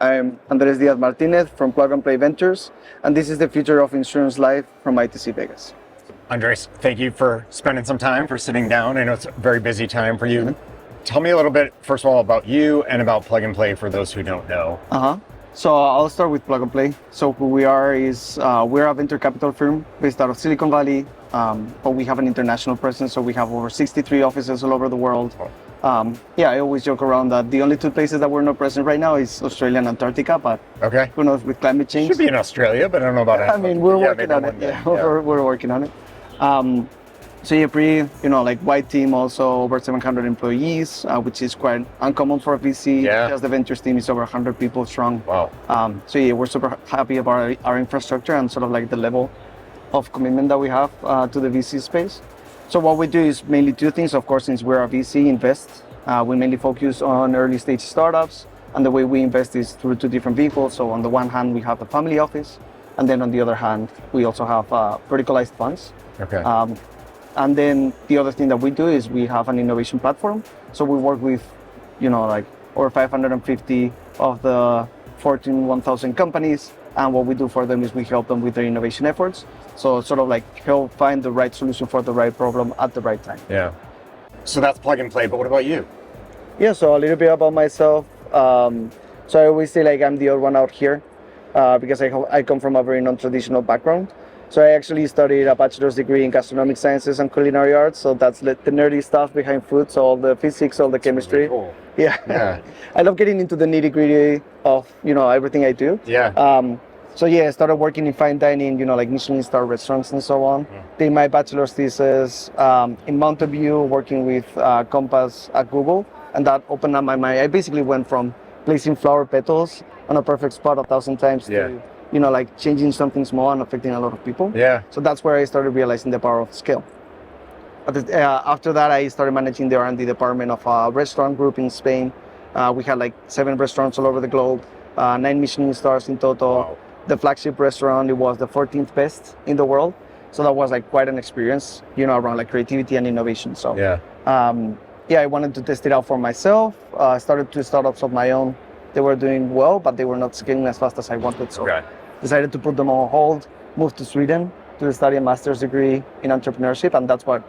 I'm Andres Diaz Martinez from Plug and Play Ventures, and this is the future of insurance life from ITC Vegas. Andres, thank you for spending some time, for sitting down. I know it's a very busy time for you. Tell me a little bit, first of all, about you and about Plug and Play for those who don't know. So I'll start with Plug and Play. So who we are is we're a venture capital firm based out of Silicon Valley, but we have an international presence. So we have over 63 offices all over the world. I always joke around that the only two places that we're not present right now is Australia and Antarctica, but who knows with climate change. Should be in Australia, but I don't know about it. I mean, we're working on it. We're working on it. Pretty, wide team, also over 700 employees, which is quite uncommon for a VC. Just the ventures team is over 100 people strong. Wow. We're super happy about our infrastructure and sort of like the level of commitment that we have to the VC space. So what we do is mainly two things. Of course, since we're a VC invest, we mainly focus on early stage startups, and the way we invest is through two different vehicles. So on the one hand, we have the family office, and then on the other hand, we also have verticalized funds. And then the other thing that we do is we have an innovation platform. So we work with, over 550 of the Fortune 1000 companies. And what we do for them is we help them with their innovation efforts. So sort of like help find the right solution for the right problem at the right time. Yeah. So that's Plug and Play, but what about you? Yeah, so a little bit about myself. So I always say like I'm the odd one out here because I come from a very non-traditional background. So I actually studied a bachelor's degree in gastronomic sciences and culinary arts. So that's the nerdy stuff behind food. So all the physics, all the chemistry. Really cool. Yeah. I love getting into the nitty gritty of, everything I do. I started working in fine dining, like Michelin star restaurants and so on. Did my bachelor's thesis in Mountain View, working with Compass at Google. And that opened up my mind. I basically went from placing flower petals on a perfect spot 1,000 times to changing something small and affecting a lot of people. So that's where I started realizing the power of scale. After that, I started managing the R&D department of a restaurant group in Spain. We had 7 restaurants all over the globe, 9 Michelin stars in total. Wow. The flagship restaurant, it was the 14th best in the world. So that was quite an experience, around creativity and innovation. So I wanted to test it out for myself. I started 2 startups of my own. They were doing well, but they were not scaling as fast as I wanted. So decided to put them on hold, moved to Sweden to study a master's degree in entrepreneurship. And that's what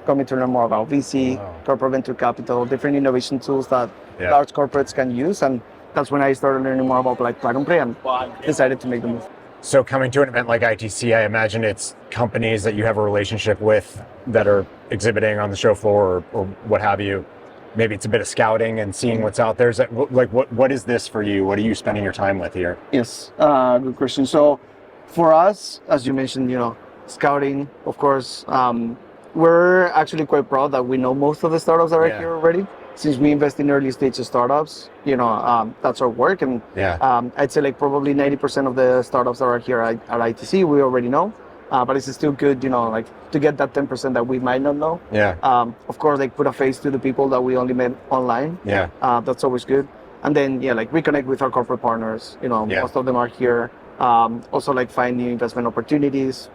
got me to learn more about VC, corporate venture capital, different innovation tools that large corporates can use. And that's when I started learning more about Plug and Play and decided to make the move. So coming to an event like ITC, I imagine it's companies that you have a relationship with that are exhibiting on the show floor or what have you. Maybe it's a bit of scouting and seeing what's out there. Is that what is this for you? What are you spending your time with here? Yes, good question. So for us, as you mentioned, scouting, of course, we're actually quite proud that we know most of the startups that are here already. Since we invest in early stage startups, that's our work. And I'd say probably 90% of the startups that are here at ITC, we already know. But it's still good, to get that 10% that we might not know. Of course, put a face to the people that we only met online. That's always good. And then, reconnect with our corporate partners. Most of them are here. Also, find new investment opportunities.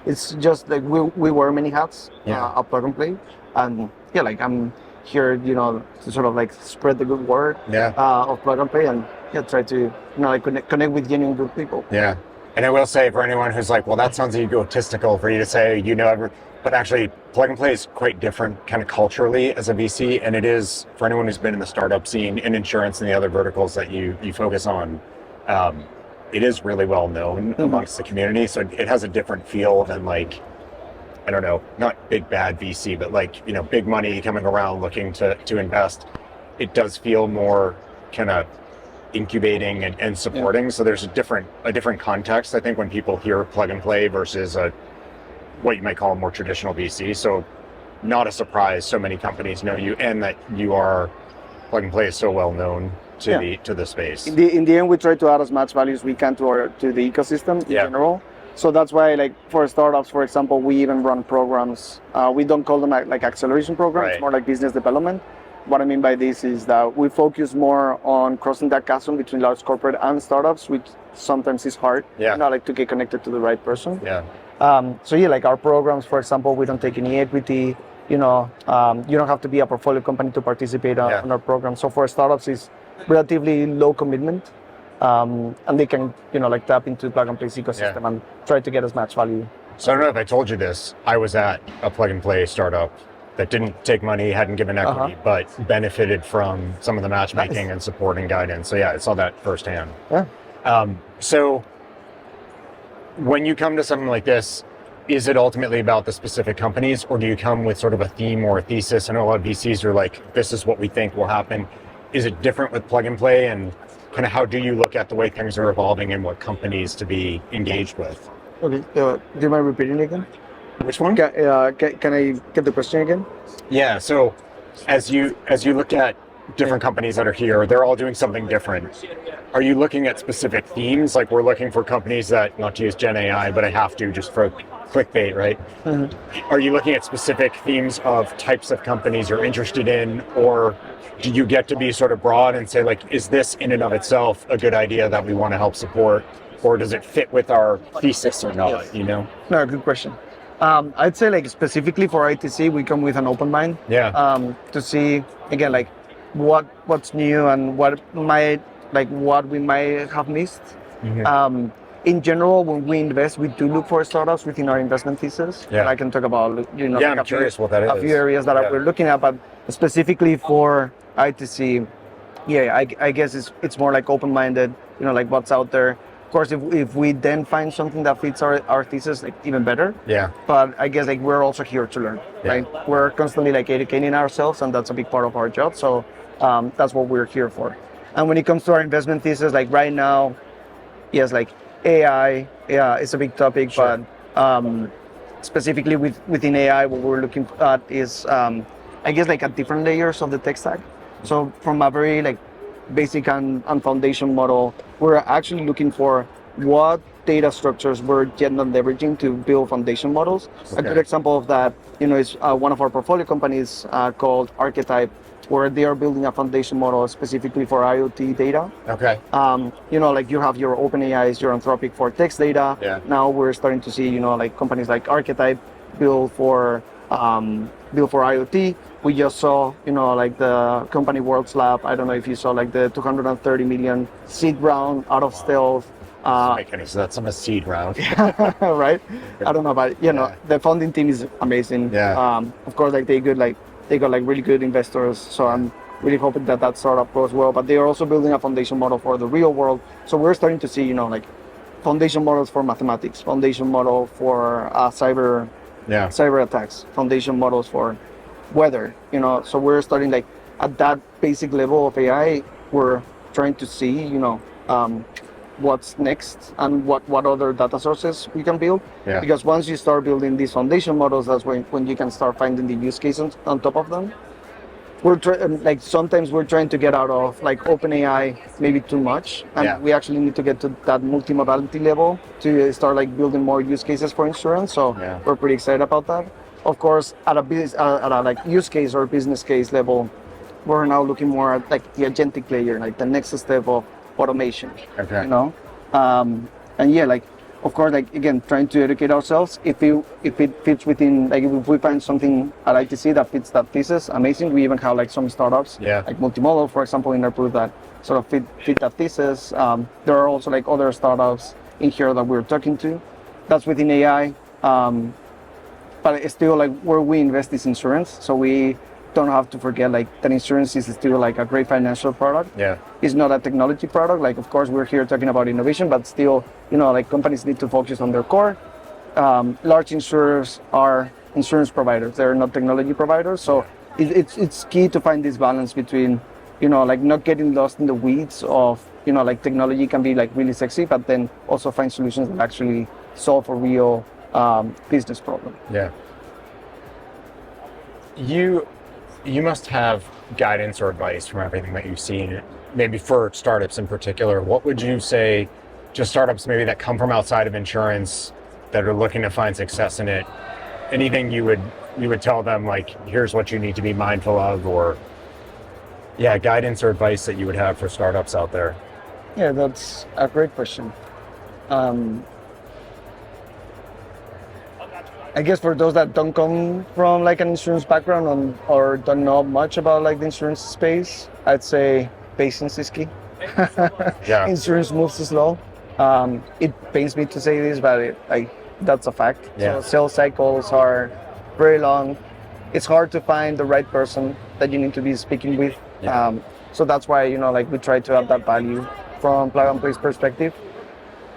It's just we wear many hats at Plug and Play. And I'm here, to sort of spread the good word of Plug and Play and try to, connect with genuine good people. And I will say for anyone who's well, that sounds egotistical for you to say, but actually Plug and Play is quite different kind of culturally as a VC. And it is, for anyone who's been in the startup scene, in insurance and the other verticals that you focus on, it is really well known amongst the community. So it has a different feel than I don't know, not big bad VC, but big money coming around looking to invest. It does feel more kind of incubating and supporting. So there's a different context, I think, when people hear Plug and Play versus what you might call a more traditional VC. So not a surprise so many companies know you and that you are Plug and Play is so well known to the space. In the end, we try to add as much value as we can to the ecosystem in general. So that's why, for startups, for example, we even run programs. We don't call them acceleration programs, more like business development. What I mean by this is that we focus more on crossing that chasm between large corporate and startups, which sometimes is hard, to get connected to the right person. Our programs, for example, we don't take any equity. You don't have to be a portfolio company to participate on our program. So for startups, it's relatively low commitment. and they can, like tap into plug and play ecosystem and try to get as much value. So I don't know if I told you this. I was at a plug and play startup that didn't take money, hadn't given equity, but benefited from some of the matchmaking and support and guidance. So yeah, I saw that firsthand. Yeah. So when you come to something like this, is it ultimately about the specific companies, or do you come with sort of a theme or a thesis? I know a lot of VCs are like, this is what we think will happen. Is it different with plug and play, and kind of how do you look at the way things are evolving and what companies to be engaged with? Okay. Do you mind repeating again? Which one? Can I get the question again? Yeah. So as you look at different companies that are here, they're all doing something different. Are you looking at specific themes? Like, we're looking for companies that, not to use Gen AI, but I have to just for clickbait, right? Are you looking at specific themes of types of companies you're interested in, or do you get to be sort of broad and say, like, is this in and of itself a good idea that we want to help support, or does it fit with our thesis or not? No, good question. I'd say, like, specifically for ITC, we come with an open mind. To see, again, like, what's new and what we might have missed. In general, when we invest, we do look for startups within our investment thesis. And I can talk about, I'm curious what that is. A few areas that we're looking at, but specifically for ITC, I guess it's more like open-minded, like what's out there. Of course, if we then find something that fits our thesis, like, even better. But I guess, like, we're also here to learn, right? We're constantly, like, educating ourselves, and that's a big part of our job. So that's what we're here for. And when it comes to our investment thesis, like right now, yes, like AI is a big topic, but specifically within AI, what we're looking at is, I guess, like, at different layers of the tech stack. So from a very, like, basic and foundation model, we're actually looking for what data structures we're leveraging to build foundation models. A good example of that, is one of our portfolio companies called Archetype, where they are building a foundation model specifically for IoT data. Like, you have your OpenAIs, your Anthropic for text data. Now we're starting to see, like, companies like Archetype build for IoT. We just saw, like, the company World's Lab. I don't know if you saw, like, the 230 million seed round out of stealth. So that's on a seed round. Right? I don't know, but the founding team is amazing. Of course, like, they got really good investors. So I'm really hoping that startup goes well. But they are also building a foundation model for the real world. So we're starting to see, like, foundation models for mathematics, foundation model for cyber attacks, foundation models for weather. So we're starting, like, at that basic level of AI. We're trying to see, what's next and what other data sources we can build. Because once you start building these foundation models, that's when you can start finding the use cases on top of them. Sometimes we're trying to get out of, like, OpenAI maybe too much, and we actually need to get to that multimodality level to start, like, building more use cases for insurance. So we're pretty excited about that. Of course, at a like use case or business case level, we're now looking more at, like, the agentic layer, like the next step of automation. And like, of course, like, again, trying to educate ourselves. If it fits within, like, if we find something at ITC that fits that thesis, amazing. We even have, like, some startups, like Multimodal, for example, in our group that sort of fit that thesis. There are also, like, other startups in here that we're talking to. That's within AI. But it's still, like, where we invest is insurance. So we don't have to forget, like, that insurance is still, like, a great financial product. It's not a technology product. Like, of course, we're here talking about innovation, but still, like, companies need to focus on their core. Large insurers are insurance providers. They're not technology providers. So it's key to find this balance between, like, not getting lost in the weeds of, like, technology can be, like, really sexy, but then also find solutions that actually solve a real business problem. You must have guidance or advice from everything that you've seen, maybe for startups in particular. What would you say to startups maybe that come from outside of insurance that are looking to find success in it? Anything you would tell them, like, here's what you need to be mindful of, or guidance or advice that you would have for startups out there? Yeah, that's a great question. I guess for those that don't come from, like, an insurance background or don't know much about, like, the insurance space, I'd say patience is key. Yeah. Insurance moves slow. It pains me to say this, but that's a fact. Yeah. So sales cycles are very long. It's hard to find the right person that you need to be speaking with. Yeah. So that's why, we try to add that value from plug and play's perspective.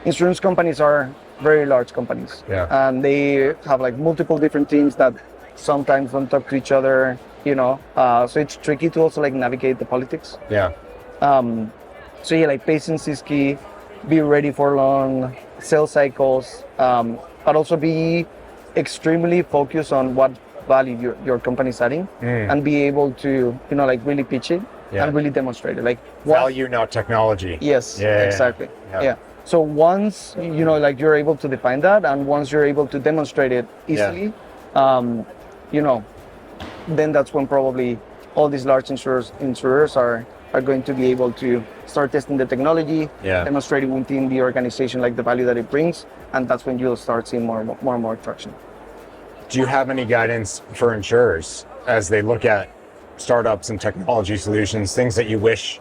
Insurance companies are very large companies. Yeah. And they have multiple different teams that sometimes don't talk to each other, so it's tricky to also navigate the politics. Yeah. So yeah, patience is key. Be ready for long sales cycles, but also be extremely focused on what value your company is adding, and be able to really pitch it and really demonstrate it. Value, not technology. Yes, Yeah. exactly. Yeah. Yeah. So once you're able to define that, and once you're able to demonstrate it easily, then that's when probably all these large insurers are going to be able to start testing the technology, demonstrating within the organization the value that it brings, and that's when you'll start seeing more and more traction. Do you have any guidance for insurers as they look at startups and technology solutions, things that you wish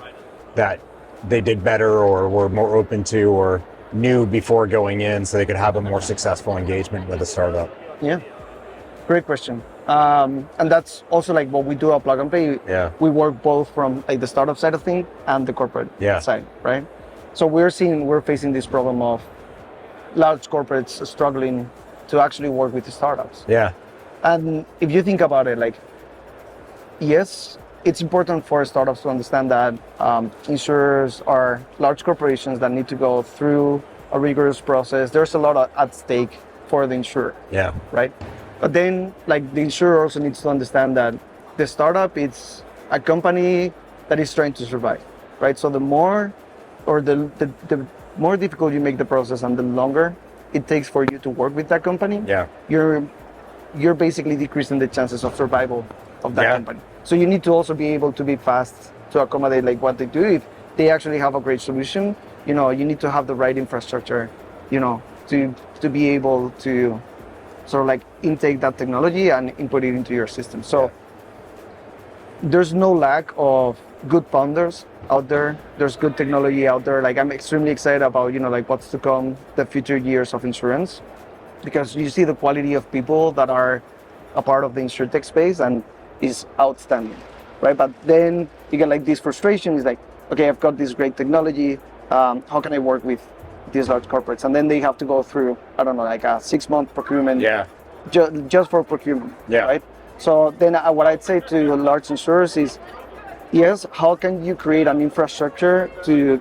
that they did better or were more open to or knew before going in so they could have a more successful engagement with a startup? Yeah, great question. And that's also what we do at Plug and Play. Yeah. We work both from the startup side of things and the corporate side, right? So we're facing this problem of large corporates struggling to actually work with the startups. Yeah. And if you think about it, yes, it's important for startups to understand that insurers are large corporations that need to go through a rigorous process. There's a lot at stake for the insurer. Yeah. Right? But then, the insurer also needs to understand that the startup is a company that is trying to survive, right? So the more difficult you make the process and the longer it takes for you to work with that company, you're basically decreasing the chances of survival of that company. So you need to also be able to be fast to accommodate what they do. If they actually have a great solution, you need to have the right infrastructure, to be able to sort of intake that technology and input it into your system. So there's no lack of good founders out there. There's good technology out there. I'm extremely excited about, what's to come, the future years of insurance, because you see the quality of people that are a part of the insurtech space and is outstanding, right? But then you get this frustration. It's okay, I've got this great technology. How can I work with these large corporates? And then they have to go through, I don't know, a 6-month procurement. Yeah. Just for procurement. Yeah. Right. So then what I'd say to large insurers is, yes, how can you create an infrastructure to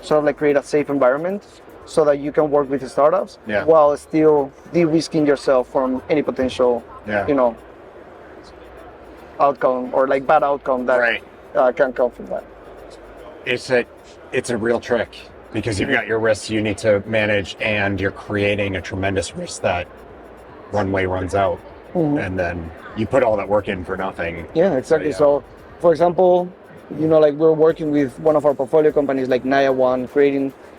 sort of create a safe environment so that you can work with the startups while still de-risking yourself from any potential, outcome or bad outcome that can come from that. It's a real trick because you've got your risks you need to manage and you're creating a tremendous risk that one way runs out and then you put all that work in for nothing. Yeah, exactly. So for example, we're working with one of our portfolio companies like Naya One,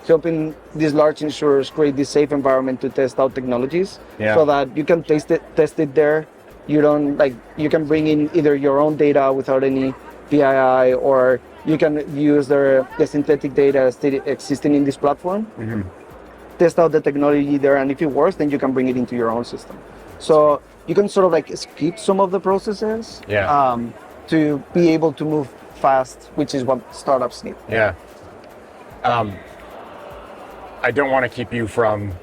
helping these large insurers create this safe environment to test out technologies so that you can test it there. You don't you can bring in either your own data without any PII, or you can use the synthetic data existing in this platform, test out the technology there, and if it works, then you can bring it into your own system. So you can sort of skip some of the processes to be able to move fast, which is what startups need. Yeah. I don't want to keep you from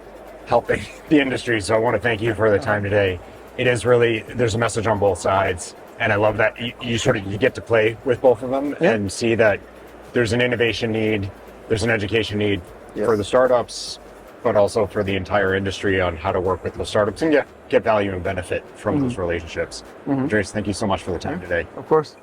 helping the industry, so I want to thank you for the time today. It is really, there's a message on both sides, and I love that you get to play with both of them and see that there's an innovation need, there's an education need for the startups, but also for the entire industry on how to work with those startups and get value and benefit from those relationships. Andres, thank you so much for the time today. Of course.